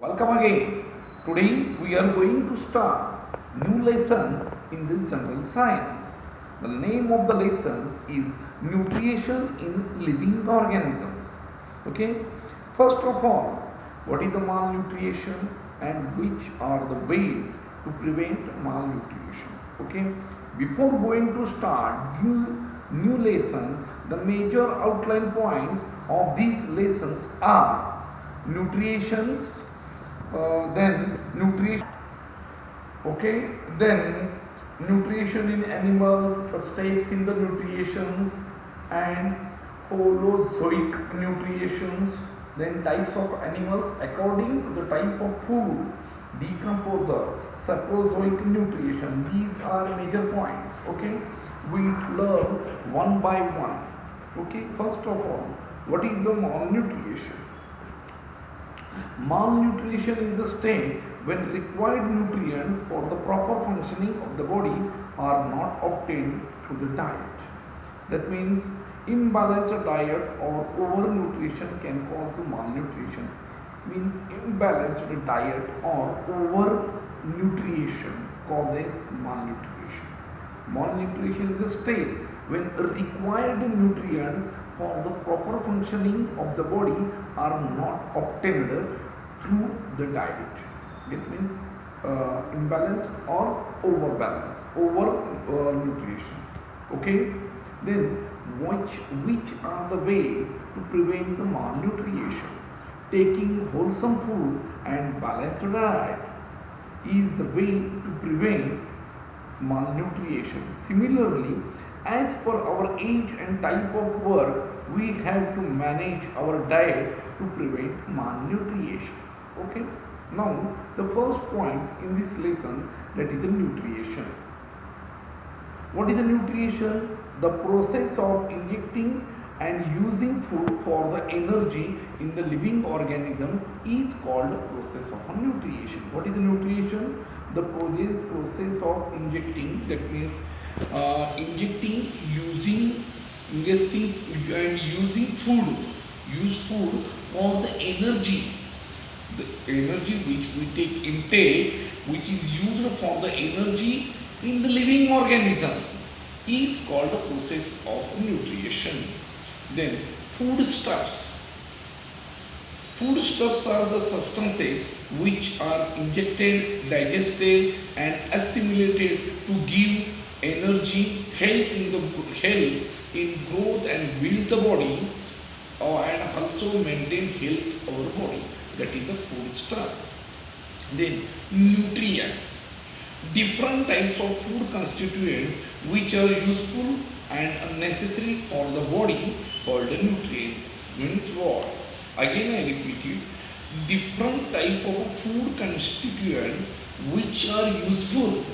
Welcome again. Today we are going to start new lesson in the general science. The name of the lesson is nutrition in living organisms. Okay. First of all, what is the malnutrition and which are the ways to prevent malnutrition? Okay. Before going to start new lesson, the major outline points of these lessons are nutritions, then nutrition, okay, then nutrition in animals, steps in the nutritions, and holozoic nutritions, then types of animals according to the type of food, decomposer, saprozoic nutrition. These are major points. Okay, we learn one by one. Okay, first of all, what is the malnutrition? Malnutrition is the state when required nutrients for the proper functioning of the body are not obtained through the diet. That means imbalanced diet or overnutrition can cause malnutrition. Means imbalanced diet or overnutrition causes malnutrition. Malnutrition is the state when required nutrients for the proper functioning of the body are not obtained through the diet. It means imbalanced or overbalance, over nutrition. Okay. Then which are the ways to prevent the malnutrition? Taking wholesome food and balanced diet is the way to prevent malnutrition. Similarly, as per our age and type of work, we have to manage our diet to prevent malnutrition. Okay. Now, the first point in this lesson, that is the nutrition. What is the nutrition? The process of injecting and using food for the energy in the living organism is called the process of nutrition. What is the nutrition? The process of injecting, that means injecting, ingesting and using food, use food for the energy which we intake, which is used for the energy in the living organism, is called the process of nutrition. Then foodstuffs. Foodstuffs are the substances which are injected, digested and assimilated to give energy, help in growth and build the body, and also maintain health of our body. That is a foodstuff. Then nutrients. Different types of food constituents which are useful and necessary for the body called the nutrients. Means what? Again I repeat it. Different type of food constituents which are useful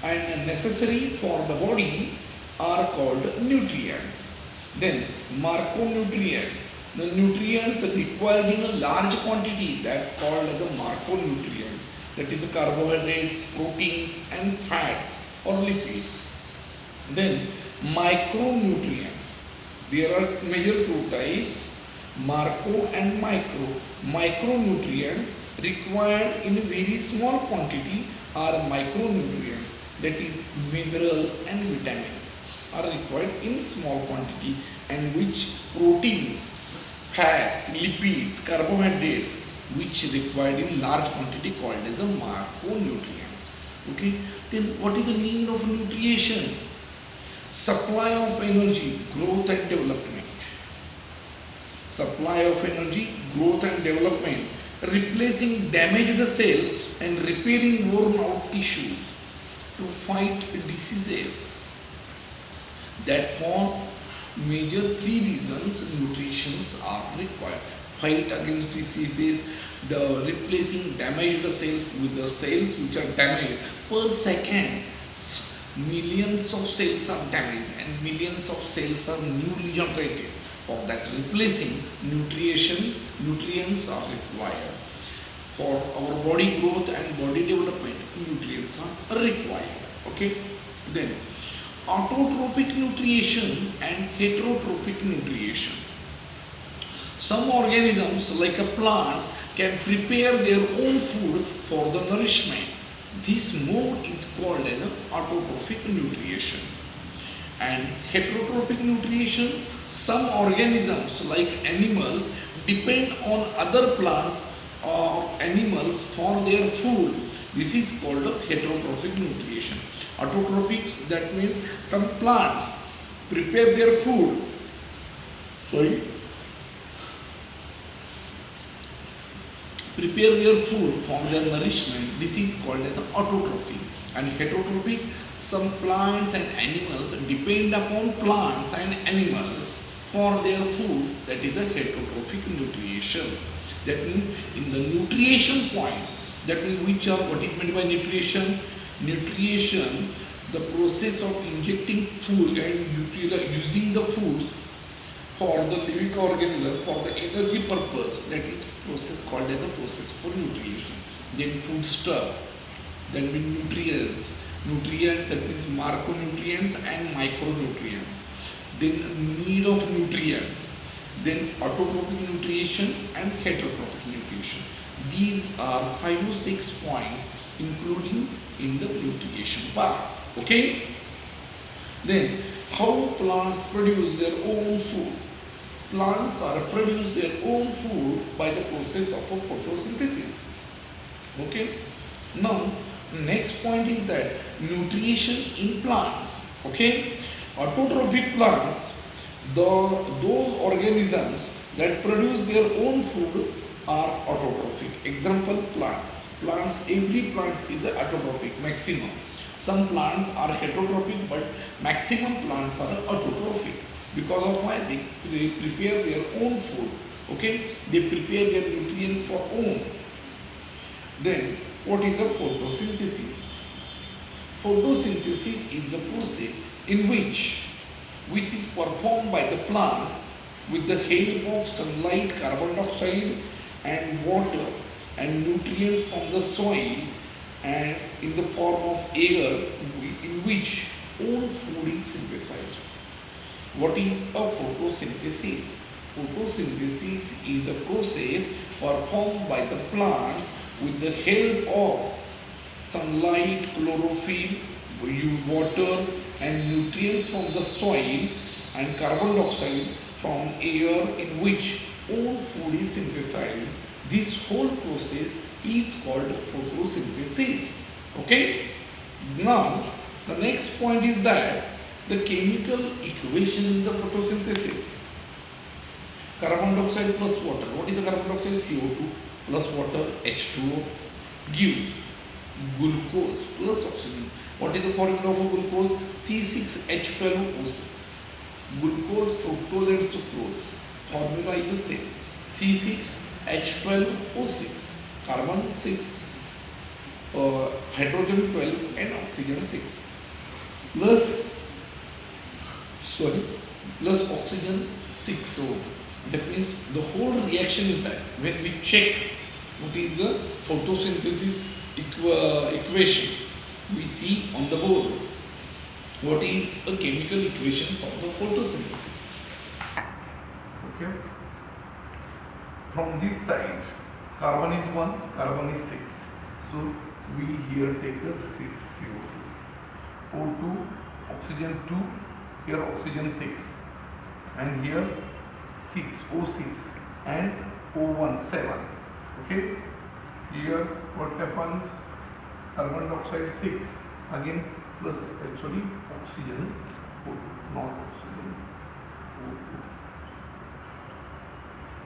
and necessary for the body are called nutrients. Then macronutrients. The nutrients required in a large quantity, that called as the macronutrients. That is carbohydrates, proteins and fats or lipids. Then micronutrients. There are major two types, macro and micro. Micronutrients required in a very small quantity are micronutrients, that is minerals and vitamins are required in small quantity, and which protein, fats, lipids, carbohydrates which required in large quantity called as the macronutrients. Okay. Then what is the meaning of nutrition? Supply of energy, growth and development. Supply of energy, growth and development, replacing damaged cells and repairing worn out tissues to fight diseases. That for major three reasons nutritions are required. Fight against diseases, the replacing damaged cells with the cells which are damaged. Per second, millions of cells are damaged and millions of cells are newly generated. For that replacing, nutrients are required. For our body growth and body development, nutrients are required. Okay. Then autotrophic nutrition and heterotrophic nutrition. Some organisms like plants can prepare their own food for the nourishment. This mode is called as autotrophic nutrition. And heterotrophic nutrition, some organisms like animals depend on other plants or animals for their food. This is called heterotrophic nutrition. Autotrophics, that means some plants prepare their food. Prepare their food for their nourishment. This is called as autotrophy. And heterotrophic, some plants and animals depend upon plants and animals for their food. That is a heterotrophic nutrition. That means in the nutrition point, that means what is meant by nutrition? Nutrition, the process of injecting food and using the foods for the living organism for the energy purpose. That is process called as a process for nutrition. Then food stuff, then nutrients, that means macronutrients and micronutrients. Then need of nutrients, then autotrophic nutrition and heterotrophic nutrition. These are 5 to 6 points including in the nutrition part. Okay? Then how plants produce their own food? Plants produce their own food by the process of photosynthesis. Okay? Now, next point is that nutrition in plants. Okay? Autotrophic plants, those organisms that produce their own food are autotrophic. Example, plants. Every plant is autotrophic, maximum. Some plants are heterotrophic, but maximum plants are autotrophic. Because of why they prepare their own food. Okay, they prepare their nutrients for own. Then what is the photosynthesis? Photosynthesis is a process in which is performed by the plants with the help of sunlight, carbon dioxide and water and nutrients from the soil and in the form of air, in which own food is synthesized. What is a photosynthesis? Photosynthesis is a process performed by the plants with the help of sunlight, chlorophyll, water and nutrients from the soil and carbon dioxide from air, in which own food is synthesized. This whole process is called photosynthesis. Okay? Now, the next point is that the chemical equation in the photosynthesis. Carbon dioxide plus water. What is the carbon dioxide? CO2 plus water, H2O, gives glucose plus oxygen. What is the formula for glucose? C6H12O6. Glucose, fructose and sucrose. Formula is the same. C6H12O6. Carbon 6, hydrogen 12 and oxygen 6. Plus oxygen 6. So that means the whole reaction is that when we check what is the photosynthesis equation, we see on the board what is a chemical equation for the photosynthesis. Okay. From this side, carbon is 1, carbon is 6. So we here take a 6 CO2. O2, oxygen 2, here oxygen 6. And here 6, O6 and O1, 7. Okay. Here what happens? Carbon dioxide 6. Again plus actually oxygen, not oxygen, O2.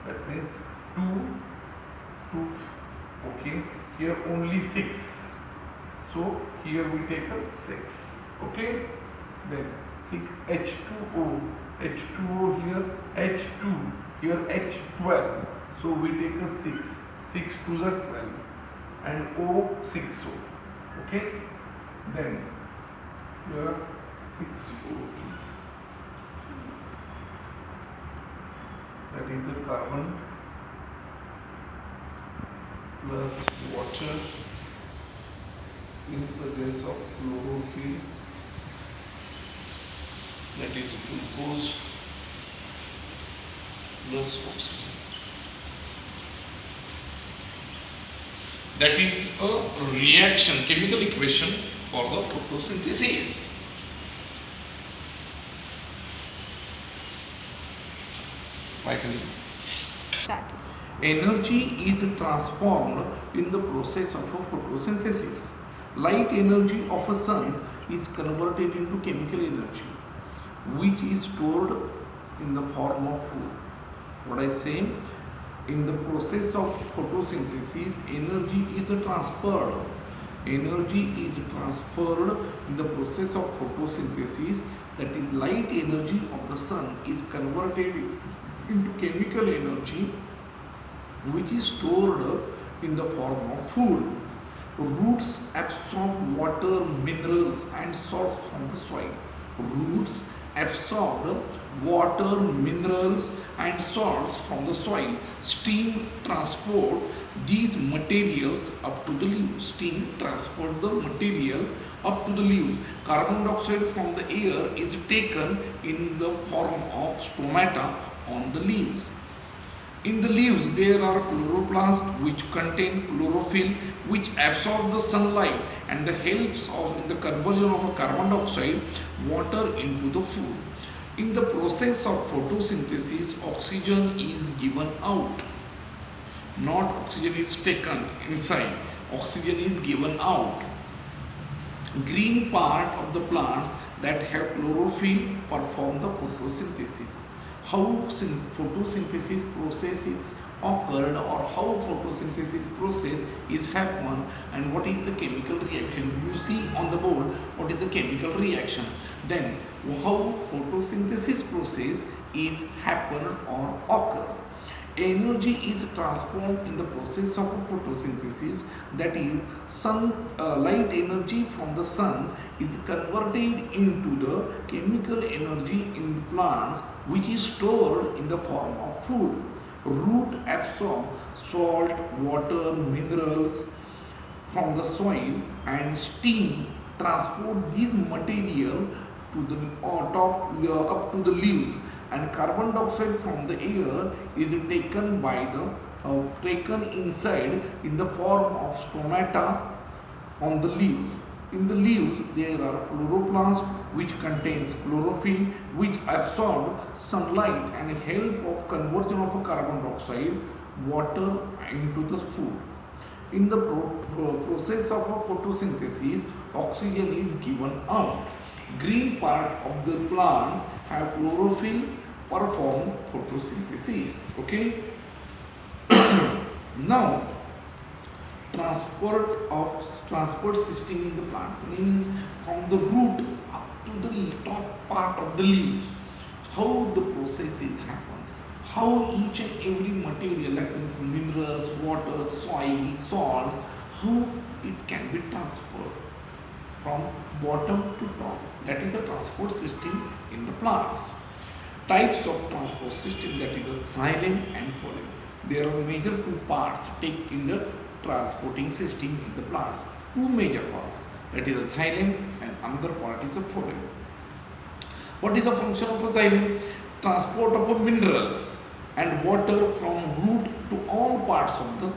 That means 2, okay, here only 6, so here we take a 6, okay, then 6 H2O here H2, here H12, so we take a 6 to the 12 and O6O, okay, then here 6O, that is the carbon plus water in presence of chlorophyll, that is glucose plus oxygen. That is a reaction, chemical equation for the photosynthesis. Energy is transformed in the process of a photosynthesis. Light energy of a sun is converted into chemical energy, which is stored in the form of food. What I say? In the process of photosynthesis, energy is transferred. Energy is transferred in the process of photosynthesis. That is, light energy of the sun is converted into chemical energy, which is stored in the form of food. Roots absorb water, minerals and salts from the soil. Roots absorb water, minerals and salts from the soil. Steam transport these materials up to the leaves. Steam transport the material up to the leaves. Carbon dioxide from the air is taken in the form of stomata on the leaves. In the leaves there are chloroplasts which contain chlorophyll, which absorb the sunlight and the helps in the conversion of a carbon dioxide water into the food. In the process of photosynthesis, oxygen is given out. Not oxygen is taken inside, oxygen is given out. Green part of the plants that have chlorophyll perform the photosynthesis. How photosynthesis process is occurred, or how photosynthesis process is happened, and what is the chemical reaction. You see on the board what is the chemical reaction. Then how photosynthesis process is happen or occur. Energy is transformed in the process of photosynthesis. That is, light energy from the sun is converted into the chemical energy in the plants, which is stored in the form of food. Root absorb salt, water, minerals from the soil, and steam transport these material to the up to the leaves, and carbon dioxide from the air is taken inside in the form of stomata on the leaves. In the leaves there are chloroplasts which contains chlorophyll, which absorb sunlight and help of conversion of a carbon dioxide water into the food. In the process of a photosynthesis, oxygen is given out. Green part of the plants have chlorophyll, perform photosynthesis. Okay. Now, transport system in the plants means from the root up to the top part of the leaves. How the process is happen, how each and every material, that means minerals, water, soil, salts, how it can be transferred from bottom to top. That is the transport system in the plants. Types of transport system, that is the xylem and phloem. There are major two parts take in the transporting system in the plants. Two major parts, that is the xylem, and another part is the phloem. What is the function of a xylem? Transport of minerals and water from root to all parts of the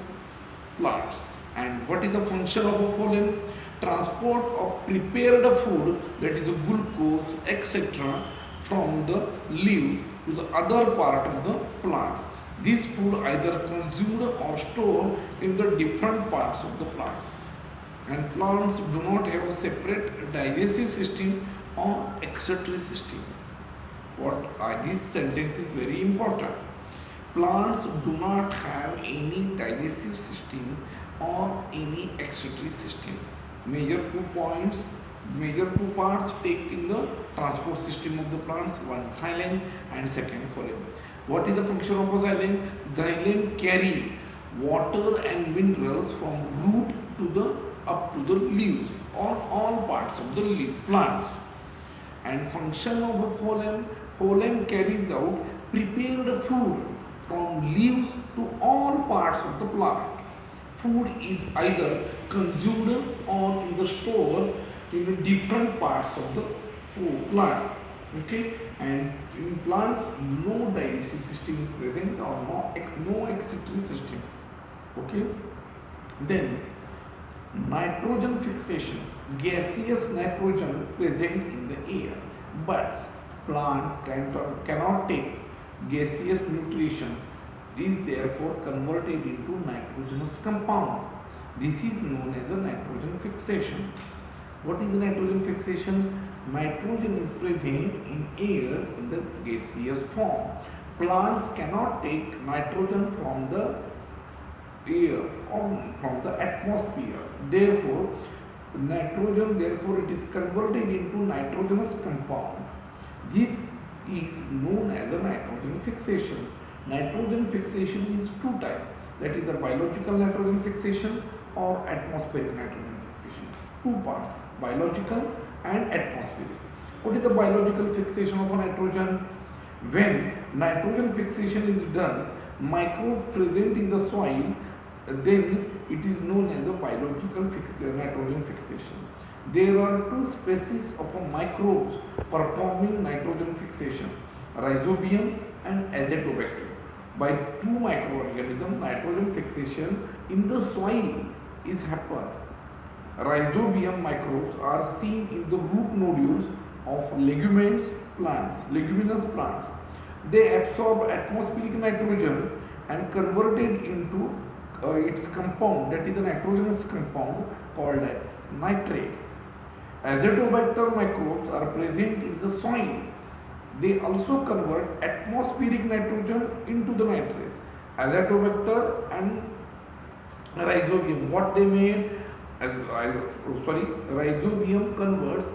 plants. And what is the function of a phloem? Transport of prepared food, that is the glucose, etc., from the leaves to the other part of the plants. This food either consumed or stored in the different parts of the plants. And plants do not have a separate digestive system or excretory system. This sentence is very important. Plants do not have any digestive system or any excretory system. Major two parts take in the transport system of the plants, one xylem and second phloem. What is the function of a xylem? Xylem carry water and minerals from root to up to the leaves or all parts of the plants. And function of a phloem carries out prepared food from leaves to all parts of the plant. Food is either consumed or in the store in the different parts of the plant. Okay, and in plants no digestive system is present or no excretory system. Okay, Then nitrogen fixation, gaseous nitrogen present in the air, but cannot take gaseous nutrition, is therefore converted into nitrogenous compound. This is known as a nitrogen fixation. What is nitrogen fixation? Nitrogen is present in air in the gaseous form. Plants cannot take nitrogen from the air or from the atmosphere. Therefore, it is converted into nitrogenous compound. This is known as a nitrogen fixation. Nitrogen fixation is two types, that is the biological nitrogen fixation or atmospheric nitrogen fixation. Two parts, biological and atmospheric. What is the biological fixation of a nitrogen? When nitrogen fixation is done, microbes present in the soil, then it is known as a biological nitrogen fixation. There are two species of microbes performing nitrogen fixation, Rhizobium and Azotobacter. By two microorganisms, nitrogen fixation in the soil is happen. Rhizobium microbes are seen in the root nodules of leguminous plants. They absorb atmospheric nitrogen and convert it into its compound, that is a nitrogenous compound called as nitrates. Azotobacter microbes are present in the soil. They also convert atmospheric nitrogen into the nitrates. Azotobacter and Rhizobium, what they made? Rhizobium converts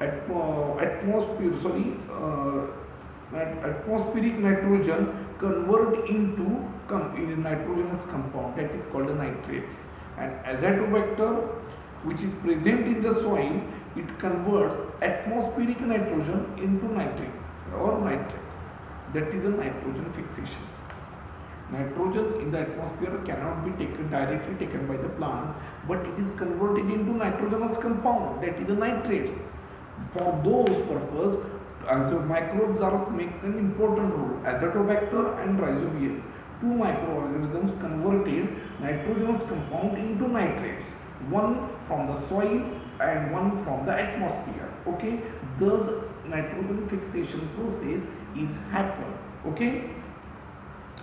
atmospheric nitrogen convert into nitrogenous compound, that is called the nitrates. And Azotobacter, which is present in the soil, it converts atmospheric nitrogen into nitrate or nitrates. That is a nitrogen fixation. Nitrogen in the atmosphere cannot be directly taken by the plants, but it is converted into nitrogenous compound, that is the nitrates. For those purpose, microbes are making an important role. Azotobacter and Rhizobium, two microorganisms converted nitrogenous compound into nitrates, one from the soil and one from the atmosphere. Okay, thus nitrogen fixation process is happen. Okay,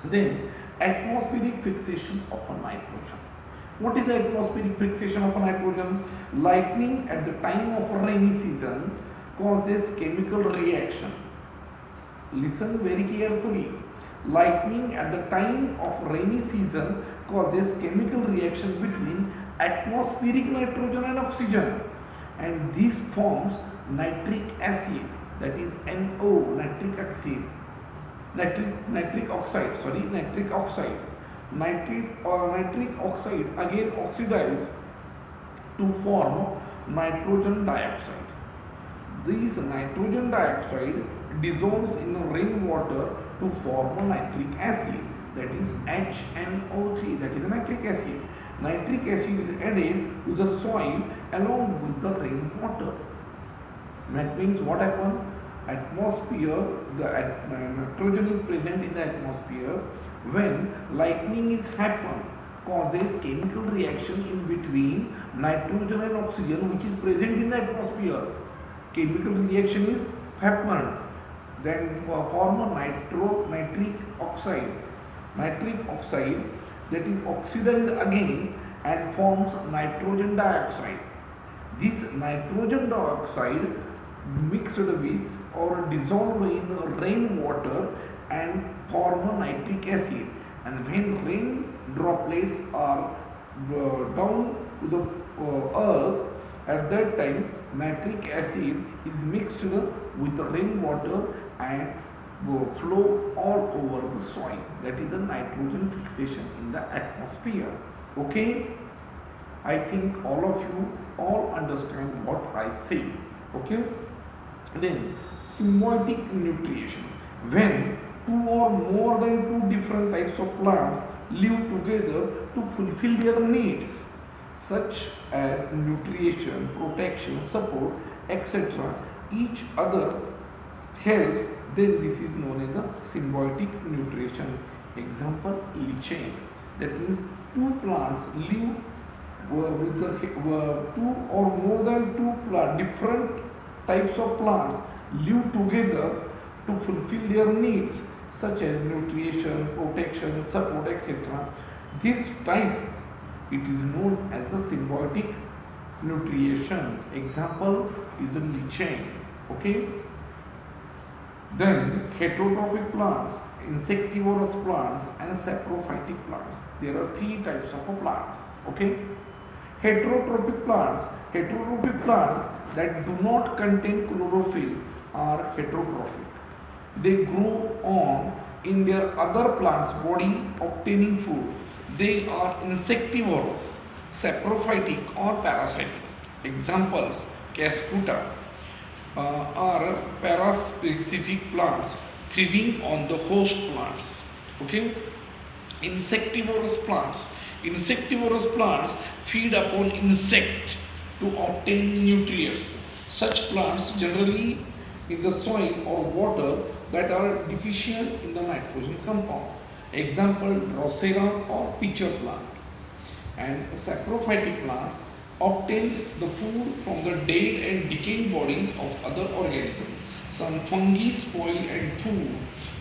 then atmospheric fixation of a nitrogen. What is the atmospheric fixation of a nitrogen? Lightning at the time of a rainy season causes chemical reaction. Listen very carefully. Lightning at the time of rainy season causes chemical reaction between atmospheric nitrogen and oxygen, and this forms nitric acid, that is NO, nitric oxide. Nitric oxide again oxidized to form nitrogen dioxide. This nitrogen dioxide dissolves in rainwater to form a nitric acid, that is HNO3, that is a nitric acid. Nitric acid is added to the soil along with the rainwater. That means what happens? Atmosphere, the nitrogen is present in the atmosphere. When lightning is happen, causes chemical reaction in between nitrogen and oxygen, which is present in the atmosphere. Chemical reaction is happened, then form a nitric oxide. Nitric oxide, that is oxidized again and forms nitrogen dioxide. This nitrogen dioxide mixed with or dissolved in rainwater and form a nitric acid, and when rain droplets are down to the earth, at that time nitric acid is mixed with the rainwater and flow all over the soil. That is a nitrogen fixation in the atmosphere. Okay, I think all of you all understand what I say. Okay, then symbiotic nutrition, when two or more than two different types of plants live together to fulfill their needs, such as nutrition, protection, support, etc., each other helps, then this is known as a symbiotic nutrition. Example, lichene. That means two plants live with two or more than two different types of plants live together to fulfill their needs such as nutrition, protection, support, etc. This type it is known as a symbiotic nutrition. Example is a lichen. Okay. Then heterotrophic plants, insectivorous plants and saprophytic plants. There are three types of plants. Okay. Heterotrophic plants that do not contain chlorophyll are heterotrophic. They grow on in their other plants' body obtaining food. They are insectivorous, saprophytic or parasitic. Examples: Cascuta are paraspecific plants thriving on the host plants. Okay. Insectivorous plants feed upon insect to obtain nutrients. Such plants generally in the soil or water that are deficient in the nitrogen compound. Example: Drosera or pitcher plant. And saprophytic plants obtain the food from the dead and decaying bodies of other organisms. Some fungi spoil and food.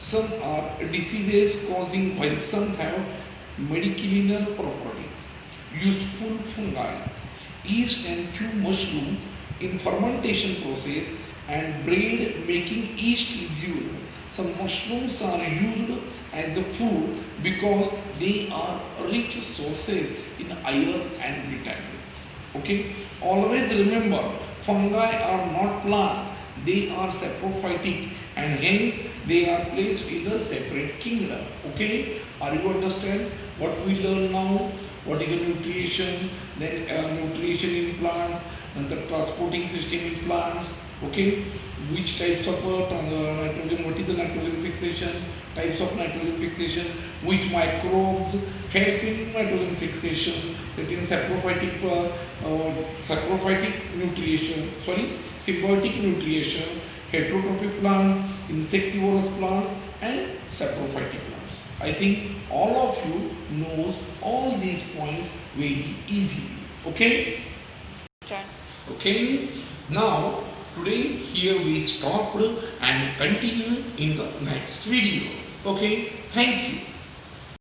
Some are diseases causing, while some have medicinal properties. Useful fungi: yeast and few mushroom in fermentation process and bread making yeast is used. Some mushrooms are used as a food because they are rich sources in iron and vitamins. Okay. Always remember, fungi are not plants, they are saprophytic and hence they are placed in a separate kingdom. Okay. Are you understand what we learn now? What is the nutrition? Then nutrition in plants, and the transporting system in plants. Okay. Which types of nitrogen? What is the nitrogen fixation? Types of nitrogen fixation. Which microbes help in nitrogen fixation? That is saprophytic nutrition. Symbiotic nutrition. Heterotrophic plants, insectivorous plants, and saprophytic plants. I think all of you knows all these points very easily. Okay. Okay. Now today here we stopped and continue in the next video. Okay. Thank you.